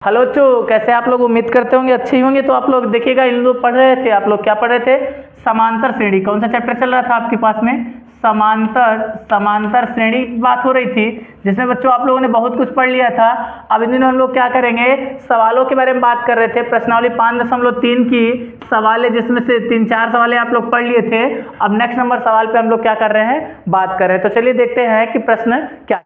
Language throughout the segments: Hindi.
हेलो बच्चों, कैसे आप लोग? उम्मीद करते होंगे अच्छे ही होंगे। तो आप लोग देखिएगा, इन लोग पढ़ रहे थे, आप लोग क्या पढ़ रहे थे? समांतर श्रेणी। कौन सा चैप्टर चल रहा था आपके पास में? समांतर श्रेणी की बात हो रही थी, जिसमें बच्चों आप लोगों ने बहुत कुछ पढ़ लिया था। अब इन दिनों हम लोग क्या करेंगे, सवालों के बारे में बात कर रहे थे। प्रश्नावली 5.3 की सवाल है, जिसमें से 3-4 सवाल आप लोग पढ़ लिए थे। अब नेक्स्ट नंबर सवाल पे हम लोग क्या कर रहे हैं, बात कर रहे हैं। तो चलिए देखते हैं कि प्रश्न क्या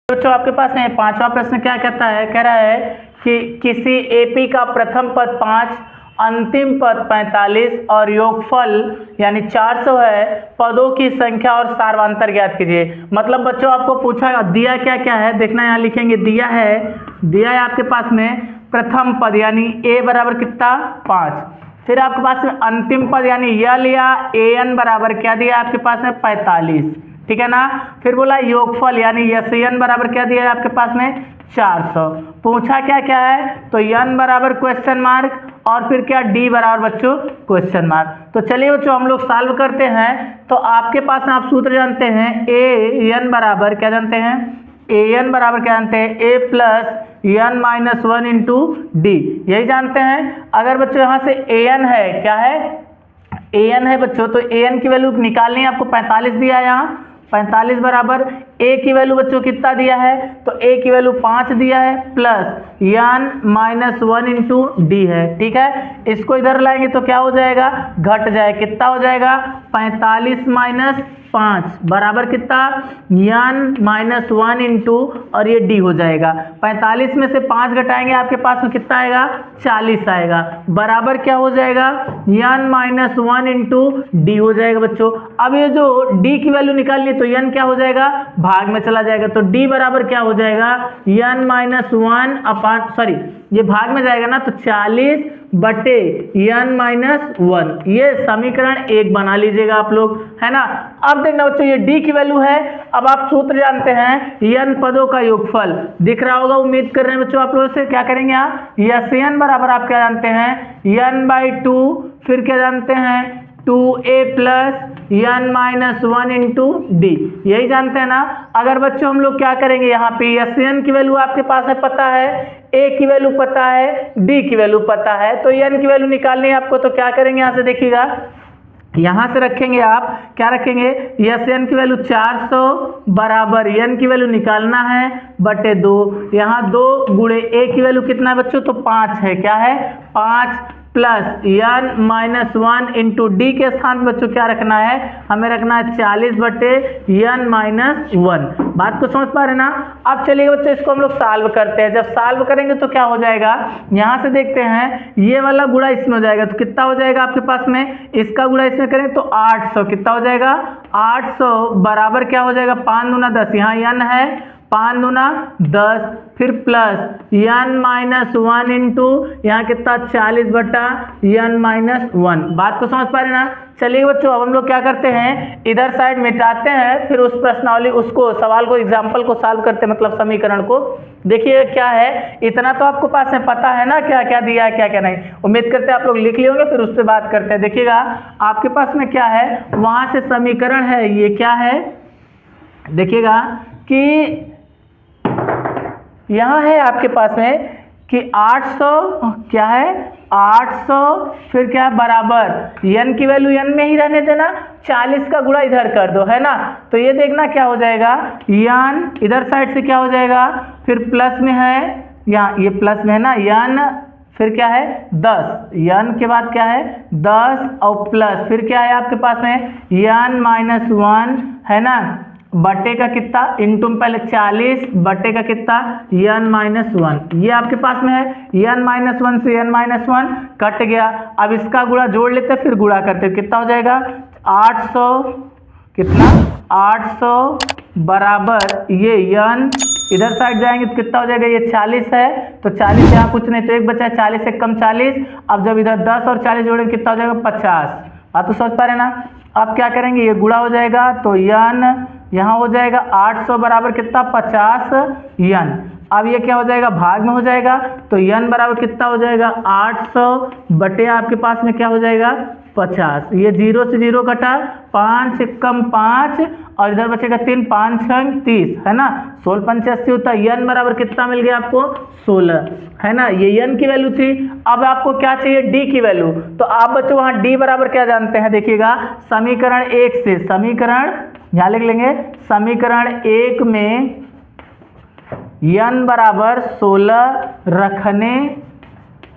बच्चों आपके पास है। 5वां प्रश्न क्या कहता है? कह रहा है कि किसी एपी का प्रथम पद 5, अंतिम पद 45 और योगफल यानी 400 है। पदों की संख्या और सार्वंतर ज्ञात कीजिए। मतलब बच्चों आपको पूछा दिया क्या क्या है, देखना यहाँ लिखेंगे। दिया है आपके पास में प्रथम पद यानी ए बराबर कितना 5। फिर आपके पास में अंतिम पद यानी यल या एन बराबर क्या दिया आपके पास में 45, ठीक है ना। फिर बोला योगफल यानी यन बराबर क्या दिया है आपके पास में 400। पूछा क्या क्या है, तो यन बराबर क्वेश्चन मार्क और फिर क्या डी बराबर बच्चों क्वेश्चन मार्क। तो चलिए बच्चों हम लोग सॉल्व करते हैं। तो आपके पास में आप सूत्र जानते हैं, ए एन बराबर क्या जानते हैं? ए एन बराबर क्या जानते हैं? A plus N minus 1 into D, यही जानते हैं। अगर बच्चों यहाँ से ए एन है, क्या है? ए एन है बच्चों, तो ए एन की वैल्यू निकालनी है आपको। 45 दिया है यहाँ, 45 बराबर ए की वैल्यू बच्चों कितना दिया है? तो ए की वैल्यू 5 दिया है, plus N minus 1 into d है, ठीक है। इसको इधर लाएंगे तो क्या हो जाएगा, घट जाए। कितना हो जाएगा? 45 माइनस 5 बराबर कितना? एन माइनस 1 इंटू और ये डी हो जाएगा। 45 में से 5 घटाएंगे आपके पास में कितना आएगा? 40 आएगा। बराबर क्या हो जाएगा? एन माइनस 1 इंटू डी हो जाएगा बच्चों। अब ये जो डी की वैल्यू निकालनी है, तो एन क्या हो जाएगा? भाग में चला जाएगा। तो डी बराबर क्या हो जाएगा? एन माइनस 1 अपान ये भाग में जाएगा ना, तो 40 बटे एन माइनस 1। ये समीकरण 1 बना लीजिएगा आप लोग, है ना। अब देखना बच्चों, ये डी की वैल्यू है। अब आप सूत्र जानते हैं, एन पदों का योगफल दिख रहा होगा, उम्मीद कर रहे हैं बच्चों आप लोगों से। क्या करेंगे आप? यस एन बराबर आप क्या जानते हैं? एन बाई 2, फिर क्या जानते हैं? 2a plus N minus 1 into D, यही जानते हैं ना। अगर बच्चों हम लोग क्या करेंगे, यहाँ पे एस एन की वैल्यू आपके पास है, पता है, ए की वैल्यू पता है, डी की वैल्यू पता है, तो एन की वैल्यू निकालनी है आपको। तो क्या करेंगे, यहाँ से देखिएगा, यहाँ से रखेंगे आप, क्या रखेंगे? एस एन की वैल्यू 400 बराबर एन की वैल्यू निकालना है बटे 2। यहाँ 2 गुणे ए की वैल्यू कितना है बच्चों? तो 5 है। क्या है? 5 plus N minus 1 into d के स्थान पर बच्चों क्या रखना है? हमें रखना है 40 बटे एन माइनस 1। बात को समझ पा रहे ना। अब चलिए बच्चों, इसको हम लोग सॉल्व करते हैं। जब सॉल्व करेंगे तो क्या हो जाएगा, यहाँ से देखते हैं, ये वाला गुणा इसमें हो जाएगा, तो कितना हो जाएगा आपके पास में? इसका गुणा इसमें करें तो 800। कितना हो जाएगा? 800 बराबर क्या हो जाएगा? 5 दूना 10, यहाँ एन है, 5 दूना 10, फिर प्लस एन माइनस 1 इंटू यहाँ कितना 40 बटा एन माइनस 1। बात को समझ पा रहे ना। चलिए बच्चों, अब हम लोग क्या करते हैं, इधर साइड मिटाते हैं, फिर उस प्रश्नावली उसको सवाल को एग्जाम्पल को सॉल्व करते हैं, मतलब समीकरण को। देखिए क्या है, इतना तो आपको पास है, पता है ना क्या क्या दिया है क्या क्या नहीं। उम्मीद करते हैं आप लोग लिख लिए होंगे, फिर उस पर बात करते हैं। देखिएगा आपके पास में क्या है, वहां से समीकरण है, ये क्या है, देखिएगा कि यहाँ है आपके पास में कि 800 क्या है, 800 फिर क्या है बराबर एन की वैल्यू एन में ही रहने देना, 40 का गुणा इधर कर दो, है ना। तो ये देखना क्या हो जाएगा, एन इधर साइड से क्या हो जाएगा, फिर प्लस में है, यहाँ ये प्लस में है ना, एन फिर क्या है 10, एन के बाद क्या है 10 और प्लस फिर क्या है आपके पास में एन माइनस 1, है ना, बटे का कितना इंटू पहले 40 बटे का कितना एन माइनस 1। ये आपके पास में है, एन माइनस 1 से एन माइनस 1 कट गया। अब इसका गुणा जोड़ लेते फिर गुणा करते, कितना हो जाएगा 800, कितना 800 बराबर ये एन इधर साइड जाएंगे तो कितना हो जाएगा, ये 40 है, तो 40 यहाँ कुछ नहीं तो एक बचा है, 40 से कम 40। अब जब इधर 10 और 40 जोड़ेंगे कितना हो जाएगा 50। आप तो समझ पा रहे ना। अब क्या करेंगे, ये गुणा हो जाएगा तो एन यहाँ हो जाएगा 800 बराबर कितना 50 एन। अब ये क्या हो जाएगा, भाग में हो जाएगा, तो एन बराबर कितना हो जाएगा 800 बटे आपके पास में क्या हो जाएगा 50। ये 0 से 0 कटा, 5 से कम 5 और इधर बचेगा 3, 5 6 30, है ना। 16 पंचे 80 होता है। n बराबर कितना मिल गया आपको 16, है ना। ये n की वैल्यू थी। अब आपको क्या चाहिए d की वैल्यू। तो आप बच्चों वहां d बराबर क्या जानते हैं, देखिएगा समीकरण 1 से, समीकरण यहां लिख लेंगे, समीकरण 1 में n बराबर 16 रखने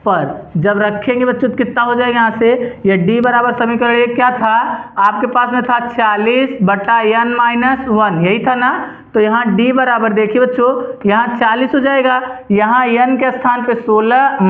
पर, जब रखेंगे बच्चों तो कितना हो जाएगा यहाँ से, ये d बराबर समीकरण 1 क्या था आपके पास में था 40/n-1, यही था ना। तो यहाँ d बराबर देखिए बच्चों, यहाँ 40 हो जाएगा, यहाँ n के स्थान पे 16 -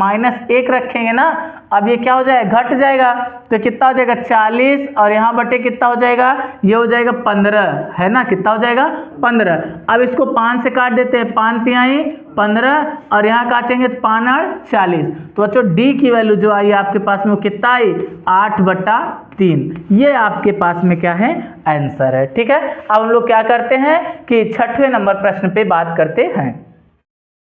1 रखेंगे ना। अब ये क्या हो जाएगा, घट जाएगा, तो कितना हो जाएगा 40, और यहाँ बटे कितना हो जाएगा, ये हो जाएगा 15, है ना। कितना हो जाएगा 15। अब इसको 5 से काट देते हैं, 5 तिहाई 15, और यहाँ काटेंगे तो 5 × 40। तो बच्चों d की वैल्यू जो आई आपके पास में वो कितना आई, 8/3। ये आपके पास में क्या है, आंसर है। ठीक है, अब हम लोग क्या करते हैं कि 6वें नंबर प्रश्न पे बात करते हैं।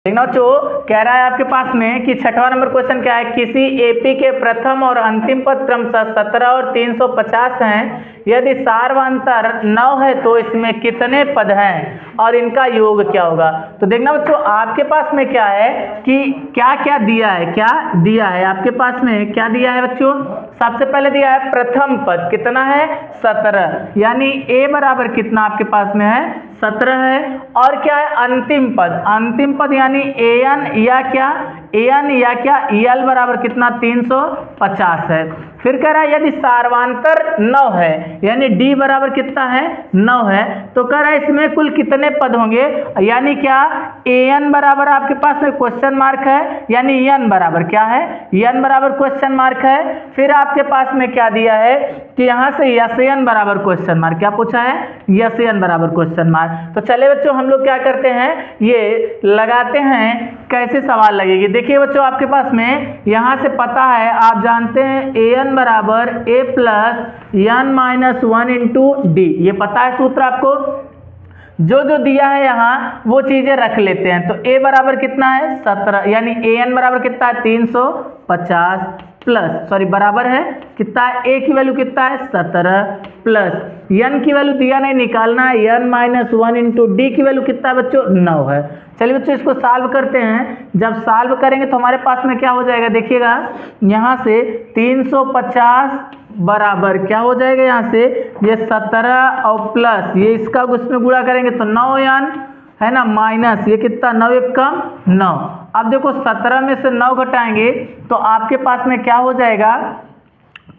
देखना बच्चों, कह रहा है आपके पास में कि 6वां नंबर क्वेश्चन क्या है, किसी एपी के प्रथम और अंतिम पद क्रमशः 17 और 350 हैं। यदि सार्वंतर 9 है तो इसमें कितने पद हैं और इनका योग क्या होगा। तो देखना बच्चों, आपके पास में क्या है कि क्या क्या दिया है, क्या दिया है आपके पास में, क्या दिया है बच्चों। सबसे पहले दिया है प्रथम पद कितना है 17, यानी a बराबर कितना आपके पास में है 17 है। और क्या है अंतिम पद, अंतिम पद यानी an या क्या, an या क्या l बराबर कितना 350 है। फिर कह रहा है यदि सार्वांतर 9 है, यानी d बराबर कितना है 9 है, तो कह रहा है इसमें कुल कितने पद होंगे, यानी क्या an बराबर आपके पास में क्वेश्चन मार्क है, यानी n बराबर क्या है, n बराबर क्वेश्चन मार्क है। फिर आपके पास में क्या दिया है कि यहाँ से Sn बराबर क्वेश्चन मार्क, क्या पूछा है Sn बराबर क्वेश्चन मार्क। तो चले बच्चों हम लोग क्या करते हैं, ये लगाते हैं कैसे सवाल लगेगी। देखिए बच्चों आपके पास में यहाँ से पता है, आप जानते हैं an बराबर a + n-1 × d, ये पता है सूत्र आपको। जो जो दिया है यहाँ वो चीजें रख लेते हैं। तो a बराबर कितना है 17, यानी an बराबर कितना है 350 प्लस, सॉरी बराबर है कितना है, a की वैल्यू कितना है 17 प्लस n की वैल्यू दिया नहीं, निकालना है n-1 × d की वैल्यू कितना है बच्चों 9 है। चलिए बच्चों इसको सॉल्व करते हैं। जब सॉल्व करेंगे तो हमारे पास में क्या हो जाएगा, देखिएगा यहाँ से 350 बराबर क्या हो जाएगा, यहाँ से ये 17 और प्लस ये इसका उसमें गुणा करेंगे तो 9 n, है ना, माइनस ये कितना 9 × 1 = 9। अब देखो 17 में से 9 घटाएंगे तो आपके पास में क्या हो जाएगा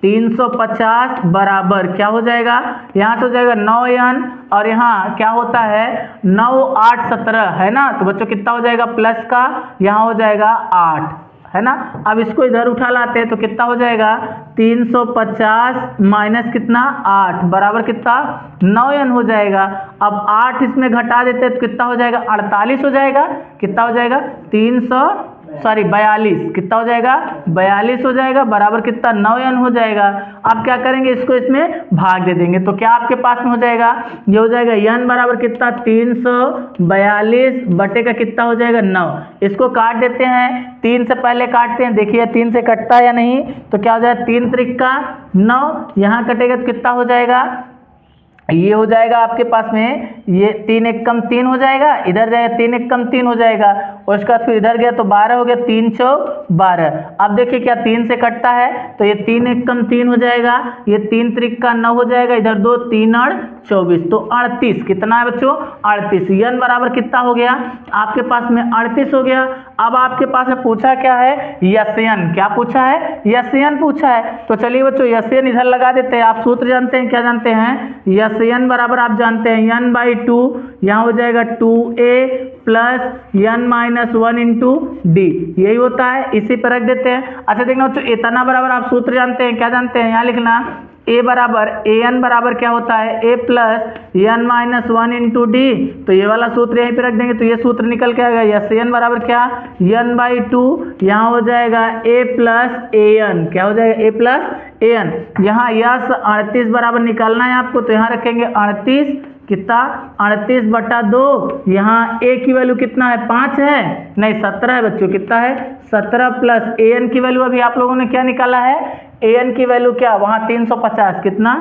350 बराबर क्या हो जाएगा, यहाँ से हो जाएगा 9 n, और यहाँ क्या होता है 9 8 17, है ना। तो बच्चों कितना हो जाएगा प्लस का, यहाँ हो जाएगा 8, है ना। अब इसको इधर उठा लाते हैं तो कितना हो जाएगा 350 माइनस कितना 8 बराबर कितना 9 n हो जाएगा। अब 8 इसमें घटा देते हैं तो कितना हो जाएगा 48 हो जाएगा, कितना हो जाएगा 42, कितना हो जाएगा 42 हो जाएगा, बराबर कितना 9 n हो जाएगा। अब क्या करेंगे, इसको इसमें भाग दे देंगे तो क्या आपके पास में हो जाएगा, ये हो जाएगा n बराबर कितना 342 बटे का कितना हो जाएगा 9। इसको काट देते हैं, 3 से पहले काटते हैं, देखिए 3 से कटता है या नहीं, तो क्या हो जाएगा 3 × 3 = 9, यहाँ कटेगा तो कितना हो जाएगा, ये हो जाएगा आपके पास में, ये 3 × 1 = 3 हो जाएगा, इधर जाएगा 3 × 1 = 3 हो जाएगा, और उसका फिर इधर गया तो 12 हो गया, 3 × 4 = 12। अब देखिए क्या 3 से कटता है तो ये 3 × 1 = 3 हो जाएगा, ये 3 × 3 = 9 हो जाएगा, इधर 2 3 और 24, तो 38 कितना है बच्चों 38। n बराबर कितना हो गया आपके पास में 38 हो गया। अब आपके पास में पूछा क्या है Sn, क्या पूछा है Sn पूछा है। तो चलिए बच्चों Sn इधर लगा देते हैं। आप सूत्र जानते हैं, क्या जानते हैं Sn बराबर आप जानते हैं n/2, यहाँ हो जाएगा 2a + n-1 × d, यही होता है, इसी पर रख देते हैं। अच्छा देखना बच्चों इतना बराबर आप सूत्र जानते हैं, क्या जानते हैं, यहाँ लिखना a बराबर an बराबर क्या होता है a + n-1 × d, तो ये वाला सूत्र यहीं पे रख देंगे तो ये सूत्र निकल के आएगा Sn बराबर क्या n/2, यहाँ हो जाएगा a + an, क्या हो जाएगा a + an। यहाँ यस 38 बराबर निकालना है आपको, तो यहाँ रखेंगे 38 कितना 38/2, यहाँ a की वैल्यू कितना है 5 है, नहीं 17 है बच्चों, कितना है 17 प्लस an की वैल्यू अभी आप लोगों ने क्या निकाला है, an की वैल्यू क्या वहाँ 350, कितना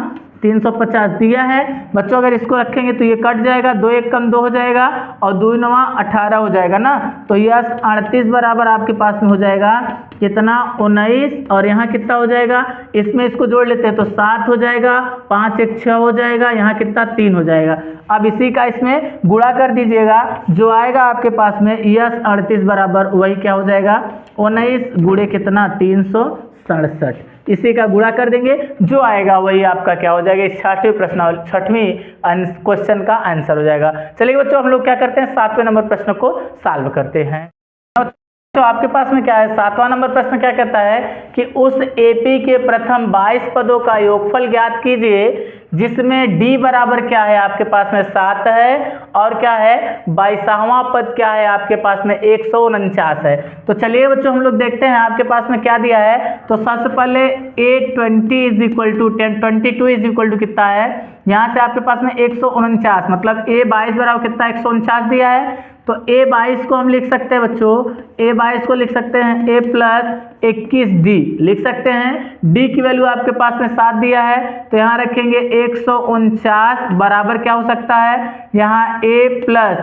350 दिया है बच्चों। अगर इसको रखेंगे तो ये कट जाएगा, 2 1 कम 2 हो जाएगा और 2 9 18 हो जाएगा ना। तो यस 38 बराबर आपके पास में हो जाएगा कितना 19, और यहाँ कितना हो जाएगा, इसमें इसको जोड़ लेते हैं तो 7 हो जाएगा, 5 1 6 हो जाएगा, यहाँ कितना 3 हो जाएगा। अब इसी का इसमें गुणा कर दीजिएगा, जो आएगा आपके पास में यस 38 बराबर वही क्या हो जाएगा 19 गुणे कितना 367। इसी का गुणा कर देंगे, जो आएगा वही आपका क्या हो जाएगा, इस 6वीं क्वेश्चन का आंसर हो जाएगा। चलिए बच्चों हम लोग क्या करते हैं 7वें नंबर प्रश्न को सॉल्व करते हैं। तो आपके पास में क्या है 7वां नंबर प्रश्न क्या कहता है कि उस एपी के प्रथम 22 पदों का योगफल ज्ञात कीजिए जिसमें डी बराबर क्या है आपके पास में 7 है और क्या है 22वां पद क्या है आपके पास में 149 है। तो चलिए बच्चों हम लोग देखते हैं आपके पास में क्या दिया है। तो सबसे पहले A20 is equal to 22 is equal to कितना है, यहाँ से आपके पास में 149 मतलब A22 बराबर कितना 149 दिया है। तो A22 को हम लिख सकते हैं बच्चों, A22 को लिख सकते हैं A प्लस 21D लिख सकते हैं। D की वैल्यू आपके पास में 7 दिया है तो यहाँ रखेंगे 149 बराबर क्या हो सकता है, यहाँ A प्लस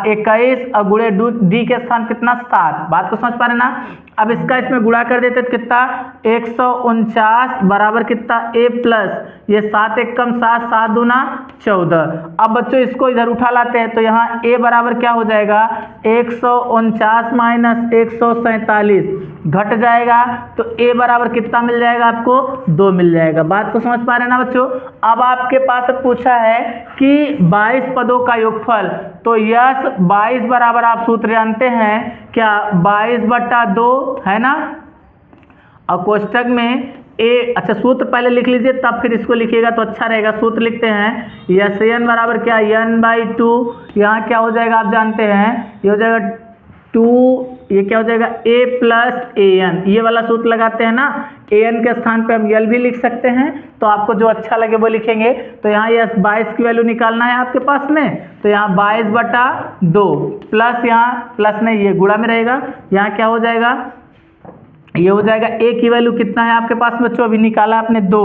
21 और गुणे D के स्थान कितना 7। बात को समझ पा रहे ना। अब इसका इसमें गुणा कर देते तो कितना 149 बराबर कितना A प्लस ये 7 1 कम 7 7 दूना 14। अब बच्चों इसको इधर उठा लाते हैं तो यहाँ A बराबर क्या हो जाएगा 149 माइनस 147 घट जाएगा तो A बराबर कितना मिल जाएगा आपको 2 मिल जाएगा। बात को समझ पा रहे हैं ना बच्चों। अब आपके पास पूछा है कि 22 पदों का योगफल, तो यस 22 बराबर आप सूत्र जानते हैं क्या 22/2 है ना। और कोष्टक में अच्छा सूत्र पहले लिख लीजिए तब फिर इसको लिखिएगा तो अच्छा रहेगा। सूत्र लिखते हैं यस n बराबर क्या n/2, यहाँ क्या हो जाएगा आप जानते हैं ये हो जाएगा 2, ये क्या हो जाएगा a प्लस an, ये वाला सूत्र लगाते हैं ना। an के स्थान पे हम l भी लिख सकते हैं तो आपको जो अच्छा लगे वो लिखेंगे। तो यहाँ यस 22 की वैल्यू निकालना है आपके पास में, तो यहाँ 22/2 प्लस यहाँ प्लस नहीं ये गुणा में रहेगा, यहाँ क्या हो जाएगा ये हो जाएगा a की वैल्यू कितना है आपके पास बच्चों अभी निकाला आपने 2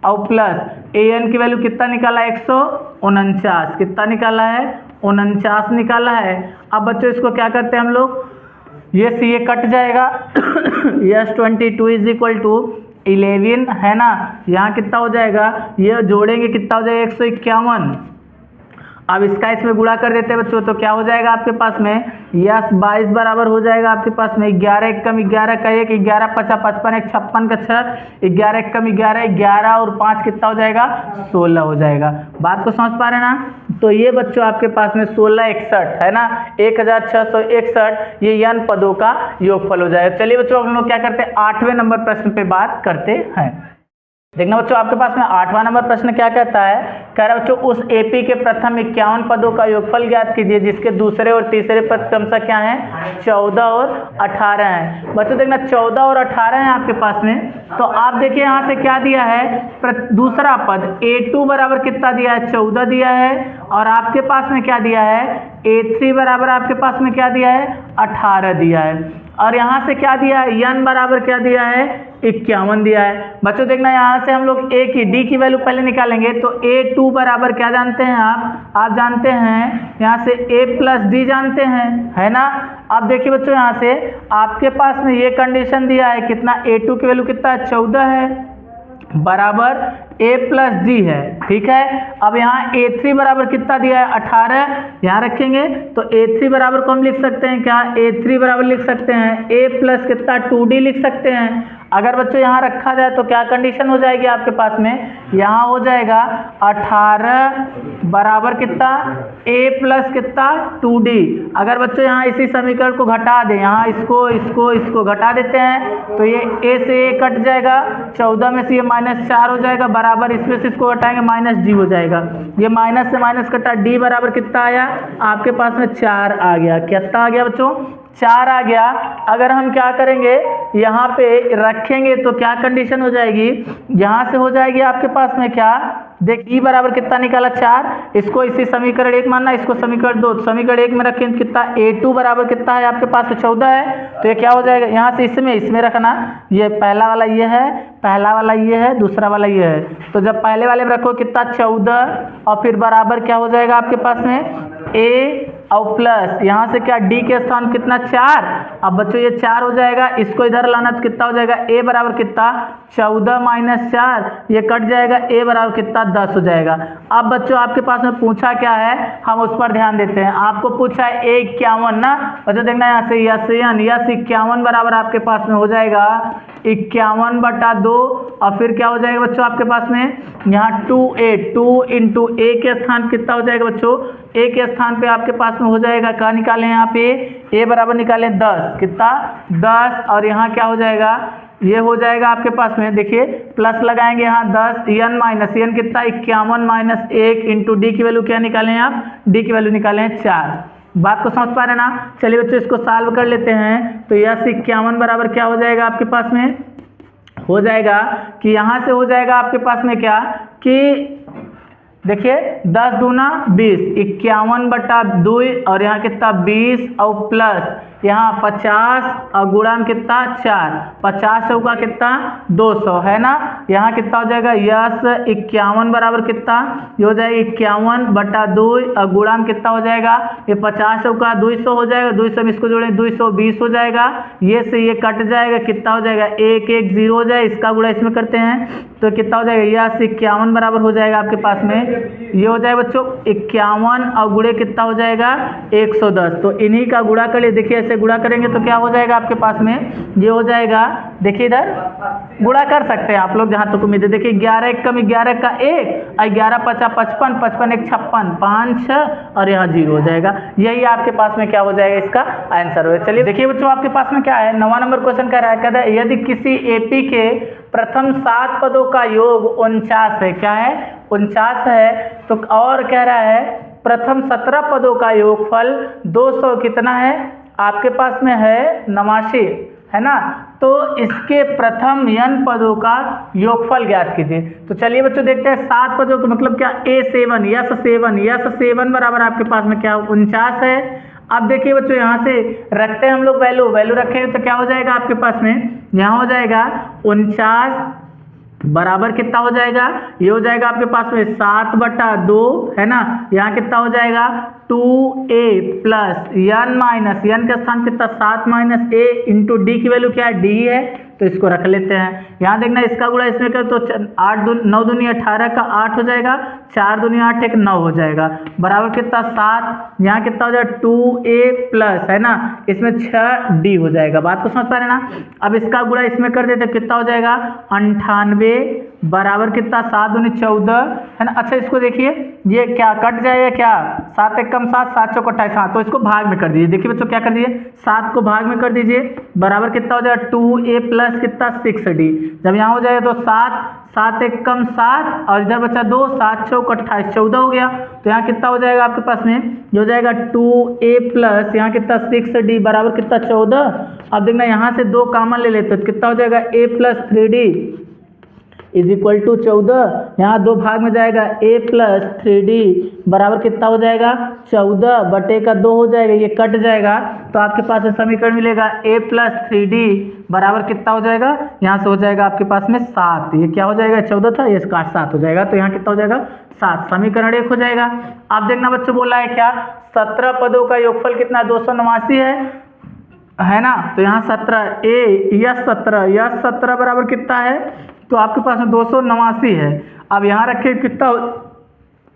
और प्लस an की वैल्यू कितना निकाला 149, कितना निकाला है 49 निकाला है। अब बच्चों इसको क्या करते हैं हम लोग, ये सी ये कट जाएगा यस 22 इज इक्वल टू 11 है ना। यहाँ कितना हो जाएगा ये जोड़ेंगे कितना हो जाएगा 151। अब इसका इसमें गुणा कर देते हैं बच्चों तो क्या हो जाएगा आपके पास में यस 22 बराबर हो जाएगा आपके पास में 11 1 कम 11 का 1 11 5 55 1 56 का 6 11 1 कम 11 11 और 5 कितना हो जाएगा 16 हो जाएगा। बात को समझ पा रहे हैं ना। तो ये बच्चों आपके पास में 16 61 है ना 1661 ये n पदों का योगफल हो जाएगा। चलिए बच्चों हम लोग क्या करते हैं 8वें नंबर प्रश्न पे बात करते हैं। देखना बच्चों आपके पास में 8वां नंबर प्रश्न क्या कहता है, कह रहा है बच्चों उस एपी के प्रथम 51 पदों का योगफल ज्ञात कीजिए जिसके दूसरे और तीसरे पद क्रमशः क्या है 14 और 18 हैं। बच्चों देखना 14 और 18 हैं आपके पास में। तो आप देखिए यहाँ से क्या दिया है दूसरा पद A2 बराबर कितना दिया है 14 दिया है और आपके पास में क्या दिया है A3 बराबर आपके पास में क्या दिया है 18 दिया है। और यहाँ से क्या दिया है n बराबर क्या दिया है 51 दिया है। बच्चों देखना यहाँ से हम लोग a की d की वैल्यू पहले निकालेंगे तो A2 बराबर क्या जानते हैं आप जानते हैं यहाँ से a प्लस डी जानते हैं है ना। अब देखिए बच्चों यहाँ से आपके पास में ये कंडीशन दिया है कितना A2 की वैल्यू कितना 14 है बराबर a प्लस डी है ठीक है। अब यहाँ A3 बराबर कितना दिया है 18 यहाँ रखेंगे तो A3 बराबर को हम लिख सकते हैं क्या A3 बराबर लिख सकते हैं a प्लस कितना 2d लिख सकते हैं। अगर बच्चों यहाँ रखा जाए तो क्या कंडीशन हो जाएगी आपके पास में यहाँ हो जाएगा 18 बराबर कितना a प्लस कितना 2d। अगर बच्चों यहाँ इसी समीकरण को घटा दें यहाँ इसको घटा देते हैं तो ये a से a कट जाएगा 14 में से ये -4 हो जाएगा बराबर इसमें से इसको घटाएंगे -d हो जाएगा। ये माइनस से माइनस कटा d बराबर कितना आया आपके पास में 4 आ गया। कितना आ गया बच्चों 4 आ गया। अगर हम क्या करेंगे यहाँ पे रखेंगे तो क्या कंडीशन हो जाएगी यहाँ से हो जाएगी आपके पास में क्या देख डी बराबर कितना निकाला 4, इसको इसी समीकरण 1 मानना, इसको समीकरण 2, समीकरण 1 में रखें कितना a2 बराबर कितना है आपके पास 14 है, तो ये क्या हो जाएगा यहाँ से इसमें रखना, ये पहला वाला ये है, पहला वाला ये है, दूसरा वाला ये है, तो जब पहले वाले में रखो कितना 14 और फिर बराबर क्या हो जाएगा आपके पास में a और प्लस यहाँ से क्या d के स्थान कितना 4, अब बच्चों ये 4 हो जाएगा, इसको इधर लाना तो कितना हो जाएगा a बराबर कितना 14 माइनस 4, ये कट जाएगा, a बराबर कितना 10 हो जाएगा। अब बच्चों आपके पास में पूछा क्या है, हम उस पर ध्यान देते हैं। आपको पूछा है A51 ना बच्चों, देखना यहाँ से यस 51 बराबर आपके पास में हो जाएगा 51/2 और फिर क्या हो जाएगा बच्चों आपके पास में यहाँ 2a, 2 इंटू a के स्थान कितना हो जाएगा बच्चों, a के स्थान पे आपके पास में हो जाएगा, क्या निकालें यहाँ पे a बराबर निकालें 10, कितना 10, और यहाँ क्या हो जाएगा, ये हो जाएगा आपके पास में, देखिए प्लस लगाएंगे यहाँ 10, n माइनस n कितना 51 माइनस 1 इंटू डी की वैल्यू क्या निकालें आप, डी की वैल्यू निकालें 4। बात को समझ पा रहे हैं ना। चलिए बच्चों इसको सॉल्व कर लेते हैं, तो यस 51 बराबर क्या हो जाएगा आपके पास में, हो जाएगा कि यहाँ से हो जाएगा आपके पास में क्या कि देखिए 10 दूना 20, 51/2 और यहाँ कितना 20 और प्लस यहाँ 50 और गुणान कितना 4, 50 का कितना 200 है ना, यहाँ कितना हो जाएगा यस 51 बराबर कितना, ये हो जाएगा 51/2 और गुणान कितना हो जाएगा, ये 50 का 200 हो जाएगा, 200 में इसको जोड़ें 220 हो जाएगा, ये से ये कट जाएगा, कितना हो जाएगा 1 1 0 हो जाएगा, इसका गुणा इसमें करते हैं तो कितना हो जाएगा यस 51 बराबर हो जाएगा आपके पास में, ये हो जाएगा बच्चों 51 और गुणे कितना हो जाएगा 110, तो इन्हीं का गुणा कर लिए, देखिए ऐसे गुणा करेंगे तो क्या हो जाएगा आपके पास में, ये हो जाएगा, देखिए इधर गुणा कर सकते हैं आप लोग जहां तक उम्मीद है, देखिए 11 1 कम 11 का 1 और 11 5 55, 55 1 56, 5 6 और यहाँ 0 हो जाएगा, यही आपके पास में क्या हो जाएगा इसका आंसर हो। चलिए देखिए बच्चों आपके पास में क्या है, 9वां नंबर क्वेश्चन कह रहा है, कहता है यदि किसी एपी के प्रथम 7 पदों का योग 49 है, क्या है 49 है, तो और कह रहा है प्रथम 17 पदों का योगफल 200 कितना है आपके पास में है 89 है ना, तो इसके प्रथम n पदों का योगफल ज्ञात कीजिए। तो चलिए बच्चों देखते हैं 7 पदों का मतलब क्या A7 यस 7 बराबर आपके पास में क्या 49 है। अब देखिए बच्चों यहाँ से रखते हैं हम लोग वैल्यू रखेंगे तो क्या हो जाएगा आपके पास में, यहाँ हो जाएगा 49 बराबर कितना हो जाएगा, ये हो जाएगा आपके पास में 7/2 है ना, यहाँ कितना हो जाएगा 2a plus n minus n के स्थान कितना 7 माइनस a इंटू डी की वैल्यू क्या है d है, तो इसको रख लेते हैं। यहाँ देखना इसका गुणा इसमें कर तो 9 दूनी 18 का 8 हो जाएगा, 4 दूनी 8 1 9 हो जाएगा, बराबर कितना 7, यहाँ कितना हो जाएगा 2a प्लस है ना, इसमें 6d हो जाएगा। बात को समझ पा रहे ना। अब इसका गुणा इसमें कर देते कितना हो जाएगा 98 बराबर कितना 7 दूनी 14 है ना। अच्छा इसको देखिए ये क्या कट जाएगा, क्या 7 1 कम 7 7 चौक 28, हाँ तो इसको भाग में कर दीजिए। देखिए बच्चों क्या कर दीजिए 7 को भाग में कर दीजिए, बराबर कितना हो जाएगा 2a प्लस कितना 6d, जब यहाँ हो जाएगा तो 7 1 कम 7 और इधर बचा 2, 7 चौक 28 14 हो गया, तो यहाँ कितना हो जाएगा आपके पास में, ये हो जाएगा 2a प्लस यहाँ कितना 6d बराबर कितना 14। अब देखना यहाँ से 2 कॉमन ले लेते तो कितना हो जाएगा a plus 3d is equal to 14, यहाँ 2 भाग में जाएगा a प्लस 3d बराबर कितना हो जाएगा 14/2 हो जाएगा, ये कट जाएगा तो आपके पास में समीकरण मिलेगा a प्लस 3d बराबर कितना हो जाएगा, यहाँ से हो जाएगा आपके पास में 7, ये क्या हो जाएगा 14 था, ये इसका 7 हो जाएगा, तो यहाँ कितना हो जाएगा 7, समीकरण 1 हो जाएगा। आप देखना बच्चों बोला है क्या 17 पदों का योगफल कितना 289 है ना, तो यहाँ 17 यस 17 बराबर कितना है, तो आपके पास में 289 है। अब यहाँ रखिए कितना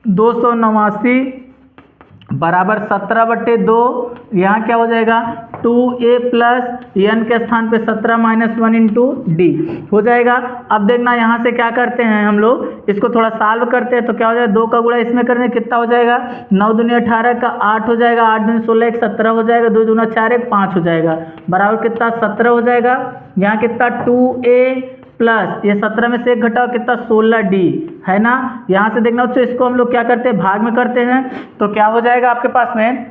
289 बराबर 17/2, यहाँ क्या हो जाएगा 2a प्लस n के स्थान पे 17 माइनस 1 इंटू डी हो जाएगा। अब देखना यहाँ से क्या करते हैं हम लोग, इसको थोड़ा सॉल्व करते हैं तो क्या हो जाएगा 2 का गुणा इसमें करने कितना हो जाएगा 9 दूनी 18 का 8 हो जाएगा, 8 दूनी 16 1 17 हो जाएगा, 2 दूना 4 1 5 हो जाएगा, बराबर कितना 17 हो जाएगा। यहाँ कितना 2a प्लस ये 17 में से 1 घटाओ कितना 16d है ना। यहाँ से देखना बच्चों इसको हम लोग क्या करते हैं भाग में करते हैं, तो क्या हो जाएगा आपके पास में,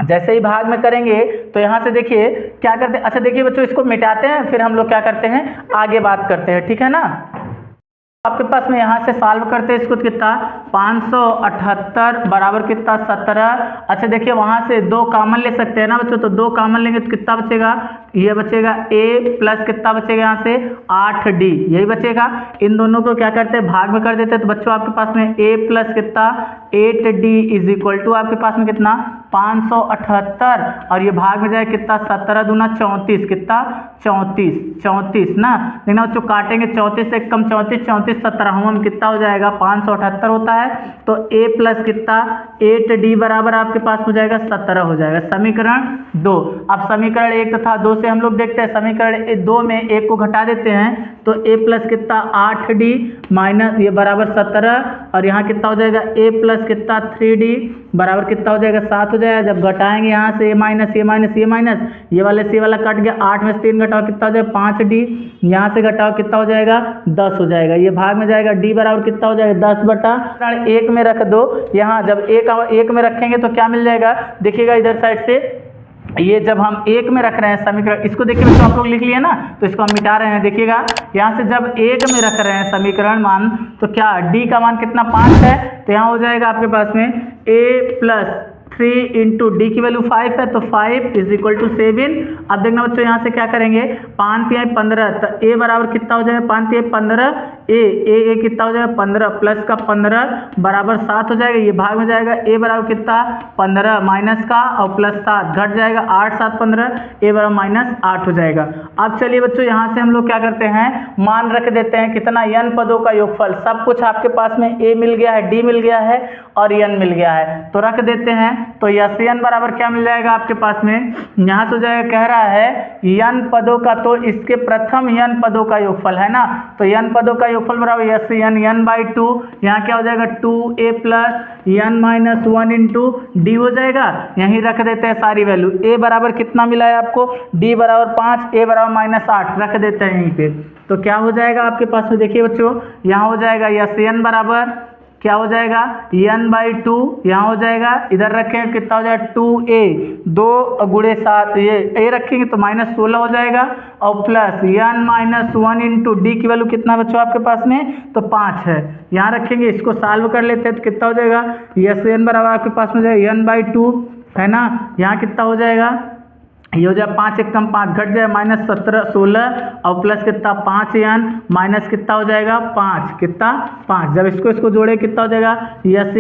जैसे ही भाग में करेंगे तो यहाँ से देखिए क्या करते हैं। अच्छा देखिए बच्चों इसको मिटाते हैं फिर हम लोग क्या करते हैं आगे बात करते हैं, ठीक है ना। आपके पास में यहाँ से सॉल्व करते हैं इसको, कितना 578 बराबर कितना 17। अच्छा देखिए वहाँ से 2 कॉमन ले सकते हैं ना बच्चों, तो 2 कॉमन लेंगे तो कितना बचेगा, ये बचेगा a प्लस कितना बचेगा यहाँ से 8d, यही बचेगा। इन दोनों को क्या करते हैं भाग में कर देते हैं, तो बच्चों आपके पास में a प्लस कितना 8d इज इक्वल टू आपके पास में कितना 578, और ये भाग में जाए कितना 17 दूना 34, कितना 34 ना, लेकिन बच्चों काटेंगे 34 से कम 34 17 हम कितना हो जाएगा 578 होता है, तो a प्लस कितना 8d बराबर आपके पास हो जाएगा 17 हो जाएगा। समीकरण 2। अब समीकरण 1 तथा 2 से हम लोग देखते हैं, समीकरण 2 में 1 को घटा देते हैं तो a प्लस कितना 8d माइनस ये बराबर 17, और यहाँ कितना हो जाएगा a प्लस कितना 3d बराबर कितना हो जाएगा 7 हो जाएगा। जब घटाएंगे यहाँ से ये माइनस ये माइनस ये माइनस, ये वाले से वाला कट गया, 8 में से 3 घटाओ कितना हो जाएगा 5d, यहाँ से घटाओ कितना हो जाएगा 10 हो जाएगा। ये भाग में जाएगा d बराबर कितना हो जाएगा 10/1 में रख दो। यहाँ जब 1 में रखेंगे तो क्या मिल जाएगा, देखिएगा इधर साइड से, ये जब हम 1 में रख रहे हैं समीकरण, इसको देखिए तो आप लोग लिख लिए ना, तो इसको हम मिटा रहे हैं। देखिएगा यहाँ से जब 1 में रख रहे हैं समीकरण मान, तो क्या d का मान कितना 5 है, तो यहाँ हो जाएगा आपके पास में a प्लस 3 इंटू डी की वैल्यू 5 है, तो 5 इज इक्वल टू 7। अब देखना बच्चों यहाँ से क्या करेंगे 5 तिहाई 15, तो a बराबर कितना हो जाएगा 5 तिहाई 15, a कितना हो जाएगा 15 प्लस का 15 बराबर 7 हो जाएगा। ये भाग में जाएगा a बराबर कितना 15 माइनस का और प्लस 7 घट जाएगा 8 7 15, a बराबर माइनस 8 हो जाएगा। अब चलिए बच्चों यहाँ से हम लोग क्या करते हैं, मान रख देते हैं कितना n पदों का योगफल, सब कुछ आपके पास में a मिल गया है, d मिल गया है और n मिल गया है, तो रख देते हैं। तो n बराबर क्या मिल जाएगा आपके पास में, यहाँ से हो जाएगा, कह रहा है n पदों का, तो इसके प्रथम n पदों का योगफल है ना, तो n पदों का योगफल बराबर n/2, यहाँ क्या हो जाएगा 2a plus n minus 1 into D हो जाएगा। यहीं रख देते हैं सारी वैल्यू, a बराबर कितना मिला है आपको, d बराबर 5, a बराबर -8 रख देते हैं यहीं पे, तो क्या हो जाएगा आपके पास में, देखिए बच्चों यहाँ हो जाएगा n बराबर क्या हो जाएगा n/2, यहाँ हो जाएगा, इधर रखेंगे कितना हो जाएगा 2a, 2 गुणे 7, ये a रखेंगे तो -16 हो जाएगा, और प्लस n-1 इंटू डी की वैल्यू कितना बच्चों आपके पास में, तो 5 है, यहाँ रखेंगे। इसको सॉल्व कर लेते हैं तो कितना हो जाएगा, n बराबर आपके पास में जाएगा n/2 है ना, यहाँ कितना हो जाएगा, ये हो जाए 5 1 कम 5 घट जाए -17 16 और प्लस कितना 5n माइनस कितना हो जाएगा 5, कितना 5, जब इसको जोड़े कितना हो जाएगा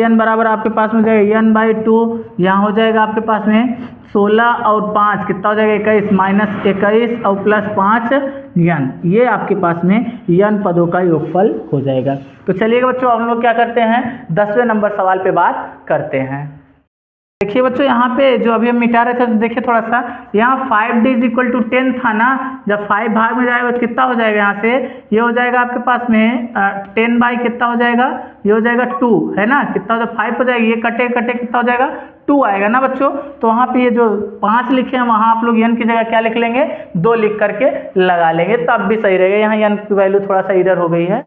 n बराबर आपके पास में जाएगा n/2, यहाँ हो जाएगा आपके पास में 16 और 5 कितना हो जाएगा 21 -21 और प्लस 5n, ये आपके पास में n पदों का योगफल हो जाएगा। तो चलिए बच्चों हम लोग क्या करते हैं 10वें नंबर सवाल पे बात करते हैं। देखिए बच्चों यहाँ पे जो अभी हम मिटा रहे थे, तो देखिए थोड़ा सा यहाँ 5d इज इक्वल टू 10 था ना, जब 5 भाग में जाएगा तो कितना हो जाएगा, यहाँ से ये हो जाएगा आपके पास में 10 बाई कितना हो जाएगा, ये हो जाएगा 2 है ना, कितना हो जाएगा 5 हो जाएगा, ये कटे कटे कितना हो जाएगा 2 आएगा ना बच्चों। तो वहाँ पे ये जो 5 लिखे हैं वहाँ आप लोग n की जगह क्या लिख लेंगे 2 लिख करके लगा लेंगे, तब भी सही रहेगा। यहाँ n की वैल्यू थोड़ा सा इधर हो गई है।